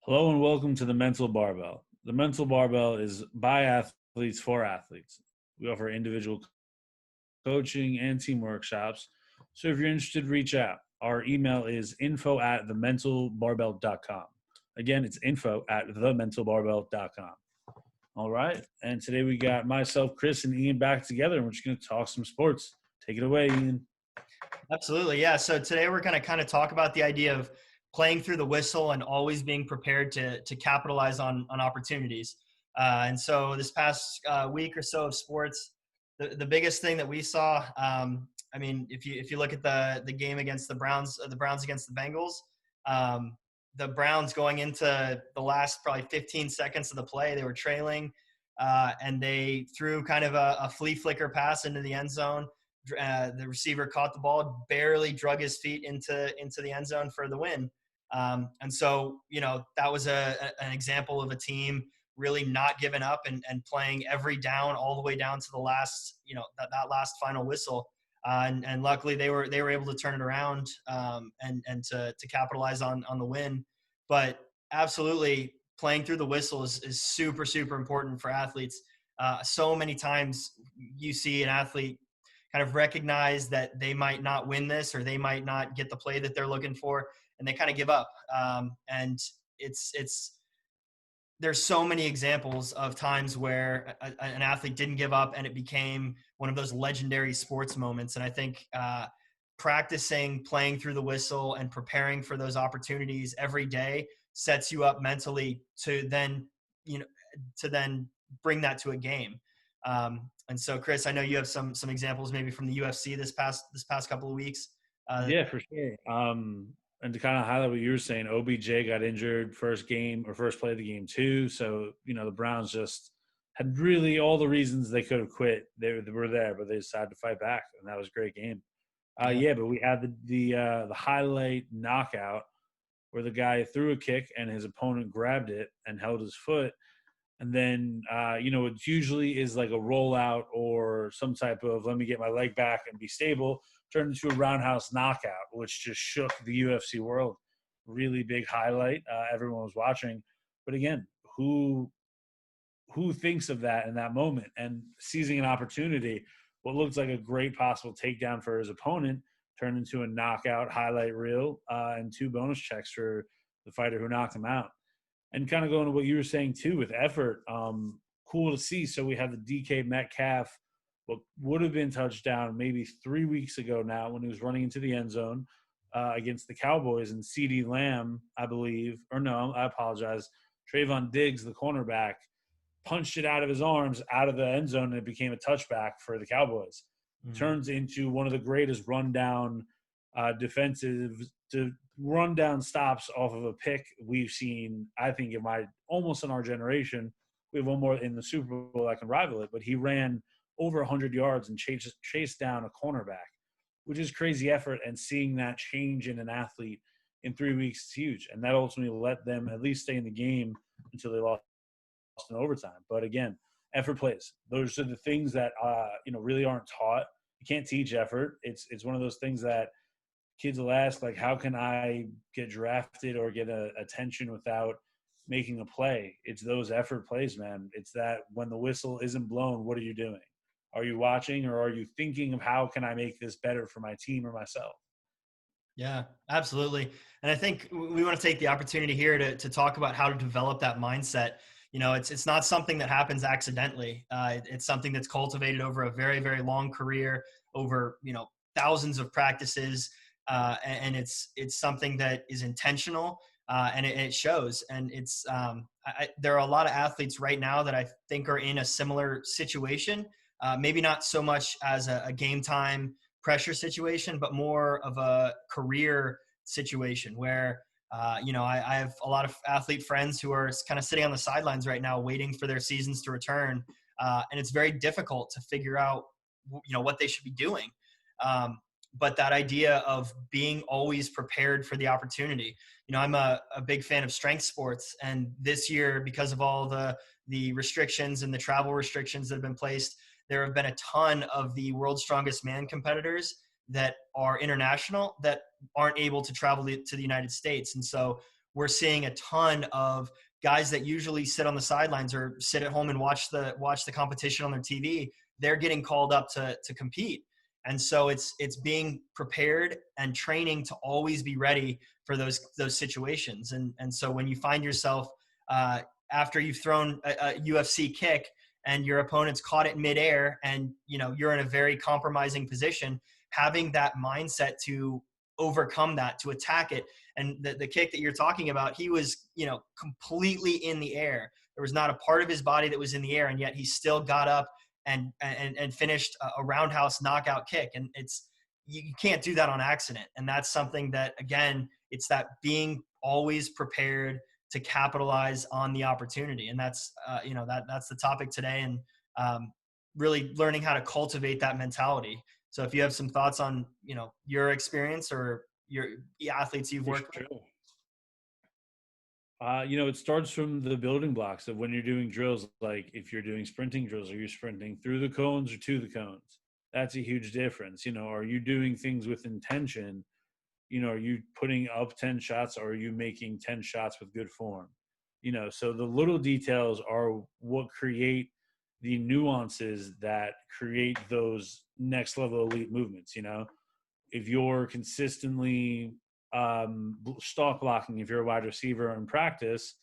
Hello and welcome to the Mental Barbell. The Mental Barbell is by athletes for athletes. We offer individual coaching and team workshops. So if you're interested, reach out. Our email is info@thementalbarbell.com. Again, it's info@thementalbarbell.com. All right. And today we got myself, Chris, and Ian back together, and we're just going to talk some sports. Take it away, Ian. Absolutely. Yeah. So today we're going to kind of talk about the idea of playing through the whistle and always being prepared to capitalize on opportunities. And so this past week or so of sports, the biggest thing that we saw, I mean, if you look at the game against the Browns against the Bengals, the Browns going into the last probably 15 seconds of the play, they were trailing, and they threw kind of a flea flicker pass into the end zone. The receiver caught the ball, barely drug his feet into the end zone for the win. And so, that was an example of a team really not giving up and playing every down all the way down to the last, that last final whistle. And luckily they were able to turn it around and to capitalize on the win. But absolutely, playing through the whistle is super, super important for athletes. So many times you see an athlete kind of recognize that they might not win this or they might not get the play that they're looking for, and they kind of give up. And it's there's so many examples of times where an athlete didn't give up and it became one of those legendary sports moments. And I think practicing playing through the whistle and preparing for those opportunities every day sets you up mentally to then, you know, to then bring that to a game. And so, Chris, I know you have some examples maybe from the UFC this past couple of weeks. Yeah, for sure. And to kind of highlight what you were saying, OBJ got injured first game or first play of the game too. So, the Browns just had really all the reasons they could have quit. They were there, but they decided to fight back, and that was a great game. Yeah. Yeah, but we had the highlight knockout where the guy threw a kick and his opponent grabbed it and held his foot. And then, it usually is like a rollout or some type of let me get my leg back and be stable, turned into a roundhouse knockout, which just shook the UFC world. Really big highlight. Everyone was watching. But again, who thinks of that in that moment and seizing an opportunity? What looks like a great possible takedown for his opponent turned into a knockout highlight reel and 2 bonus checks for the fighter who knocked him out. And kind of going to what you were saying too with effort, cool to see. So we have the DK Metcalf, what would have been touchdown maybe 3 weeks ago now when he was running into the end zone against the Cowboys, and CD Lamb, I believe, or no, I apologize, Trayvon Diggs, the cornerback, punched it out of his arms out of the end zone, and it became a touchback for the Cowboys. Mhm. Turns into one of the greatest rundown defensive rundown stops off of a pick we've seen. I think almost in our generation. We have one more in the Super Bowl that can rival it, but he ran over 100 yards and chased down a cornerback, which is crazy effort. And seeing that change in an athlete in 3 weeks is huge, and that ultimately let them at least stay in the game until they lost in overtime. But again, effort plays. Those are the things that really aren't taught. You can't teach effort. It's one of those things that kids will ask, like, how can I get drafted or get attention without making a play? It's those effort plays, man. It's that when the whistle isn't blown, what are you doing? Are you watching, or are you thinking of how can I make this better for my team or myself? Yeah, absolutely. And I think we want to take the opportunity here to talk about how to develop that mindset. It's not something that happens accidentally. It's something that's cultivated over a very, very long career, over thousands of practices, and it's something that is intentional, and it shows. And there are a lot of athletes right now that I think are in a similar situation. Maybe not so much as a game time pressure situation, but more of a career situation where, I have a lot of athlete friends who are kind of sitting on the sidelines right now, waiting for their seasons to return. And it's very difficult to figure out, what they should be doing. But that idea of being always prepared for the opportunity, I'm a big fan of strength sports. And this year, because of all the restrictions and the travel restrictions that have been placed, there have been a ton of the world's strongest man competitors that are international that aren't able to travel to the United States. And so we're seeing a ton of guys that usually sit on the sidelines or sit at home and watch the competition on their TV. They're getting called up to compete. And so it's being prepared and training to always be ready for those situations. And so when you find yourself after you've thrown a UFC kick and your opponent's caught it midair, and you're in a very compromising position, having that mindset to overcome that, to attack it. And the kick that you're talking about, he was completely in the air. There was not a part of his body that was in the air, and yet he still got up and finished a roundhouse knockout kick. And you can't do that on accident. And that's something that, again, it's that being always prepared to capitalize on the opportunity. And that's that's the topic today. And really learning how to cultivate that mentality. So if you have some thoughts on your experience or the athletes you've worked with. It starts from the building blocks of when you're doing drills. Like if you're doing sprinting drills, are you sprinting through the cones or to the cones? That's a huge difference. Are you doing things with intention? Are you putting up 10 shots, or are you making 10 shots with good form? So the little details are what create the nuances that create those next level elite movements. If you're consistently stalk blocking, if you're a wide receiver in practice,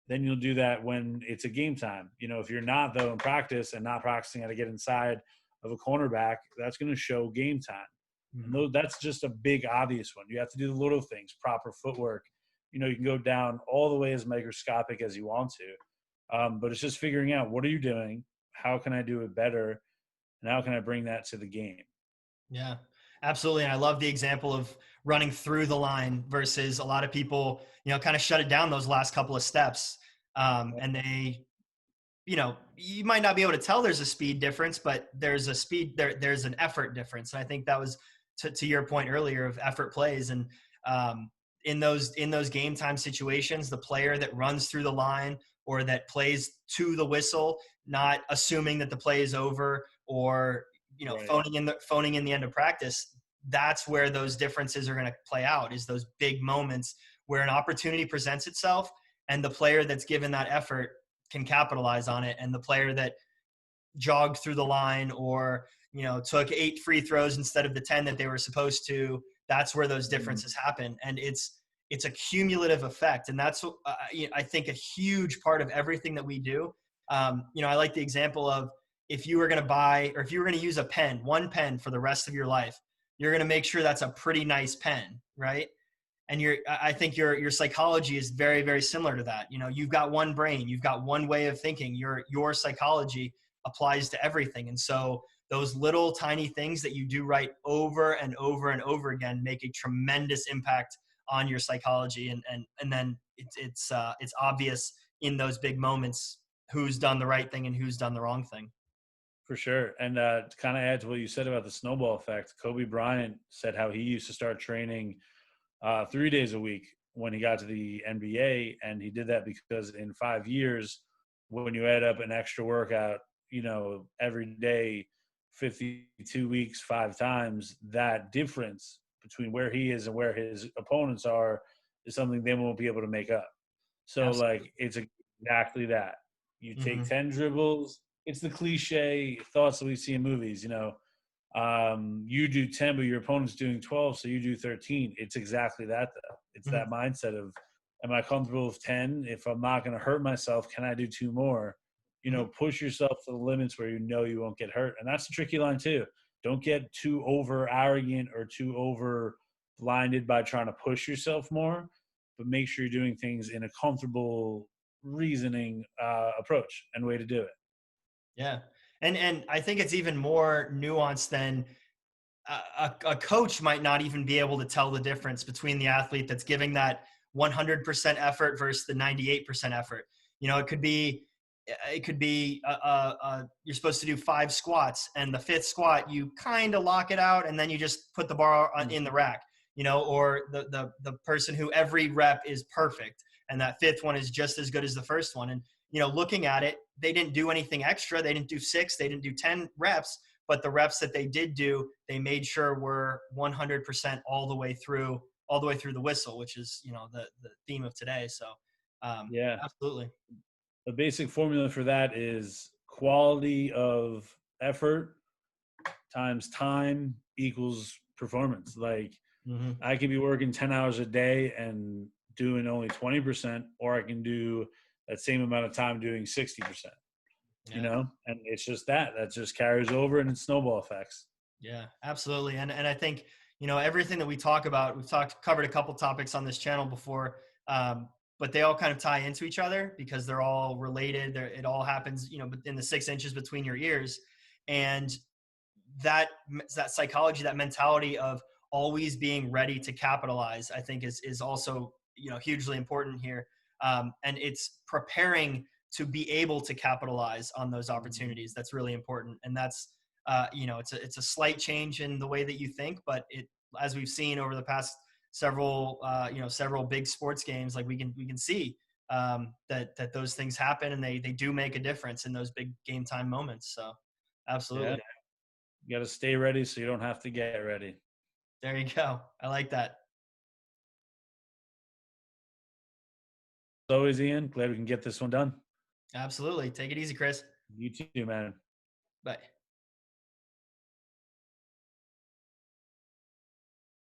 then you'll do that when it's a game time. If you're not, though, in practice and not practicing how to get inside of a cornerback, that's going to show game time. And that's just a big obvious one. You have to do the little things, proper footwork. You can go down all the way as microscopic as you want to, but it's just figuring out, what are you doing? How can I do it better? And how can I bring that to the game? Yeah, absolutely. And I love the example of running through the line versus a lot of people, kind of shut it down those last couple of steps. And they, you might not be able to tell there's a speed difference, but there's a speed there's an effort difference. And I think that was to your point earlier of effort plays. And in those game time situations, the player that runs through the line or that plays to the whistle, not assuming that the play is over, or Right. phoning in the end of practice, that's where those differences are going to play out, is those big moments where an opportunity presents itself and the player that's given that effort can capitalize on it. And the player that jogged through the line or, took 8 free throws instead of the 10 that they were supposed to, that's where those differences happen. And it's a cumulative effect. And that's, I think, a huge part of everything that we do. I like the example of, if you were going to buy, or if you were going to use one pen for the rest of your life, you're going to make sure that's a pretty nice pen, right? And I think your psychology is very, very similar to that. You've got one brain, you've got one way of thinking. Your psychology applies to everything. And so those little tiny things that you do right over and over and over again make a tremendous impact on your psychology. And then it's obvious in those big moments who's done the right thing and who's done the wrong thing. For sure. And to kind of add to what you said about the snowball effect, Kobe Bryant said how he used to start training 3 days a week when he got to the NBA. And he did that because in 5 years, when you add up an extra workout, every day, 52 weeks, 5 times, that difference between where he is and where his opponents are is something they won't be able to make up. So Absolutely. It's exactly that. You take 10 dribbles. It's the cliche thoughts that we see in movies, you do 10, but your opponent's doing 12, so you do 13. It's exactly that, though. It's that mindset of, am I comfortable with 10? If I'm not going to hurt myself, can I do 2 more? Push yourself to the limits where you won't get hurt. And that's a tricky line, too. Don't get too over arrogant or too over blinded by trying to push yourself more, but make sure you're doing things in a comfortable reasoning approach and way to do it. Yeah. And I think it's even more nuanced than a coach might not even be able to tell the difference between the athlete that's giving that 100% effort versus the 98% effort. It could be you're supposed to do 5 squats, and the 5th squat, you kind of lock it out and then you just put the bar in the rack, or the person who every rep is perfect and that 5th one is just as good as the first one. And, looking at it, they didn't do anything extra. They didn't do 6, they didn't do 10 reps, but the reps that they did do, they made sure were 100% all the way through all the way through the whistle, which is, the theme of today. So, Yeah. absolutely. The basic formula for that is quality of effort times time equals performance. Like Hmm. I could be working 10 hours a day and doing only 20%, or I can do that same amount of time doing 60%, Yeah. and it's just that just carries over and it's snowball effects. Yeah, absolutely. And I think, everything that we talk about, covered a couple topics on this channel before, but they all kind of tie into each other because they're all related. It all happens, in the 6 inches between your ears. And that psychology, that mentality of always being ready to capitalize, I think is also, hugely important here. And it's preparing to be able to capitalize on those opportunities. That's really important. And that's, it's a slight change in the way that you think, but as we've seen over the past several big sports games, like we can see that those things happen, and they do make a difference in those big game time moments. So Yeah. absolutely. You got to stay ready so you don't have to get ready. There you go. I like that. As always, Ian, glad we can get this one done. Absolutely. Take it easy, Chris. You too, man. Bye.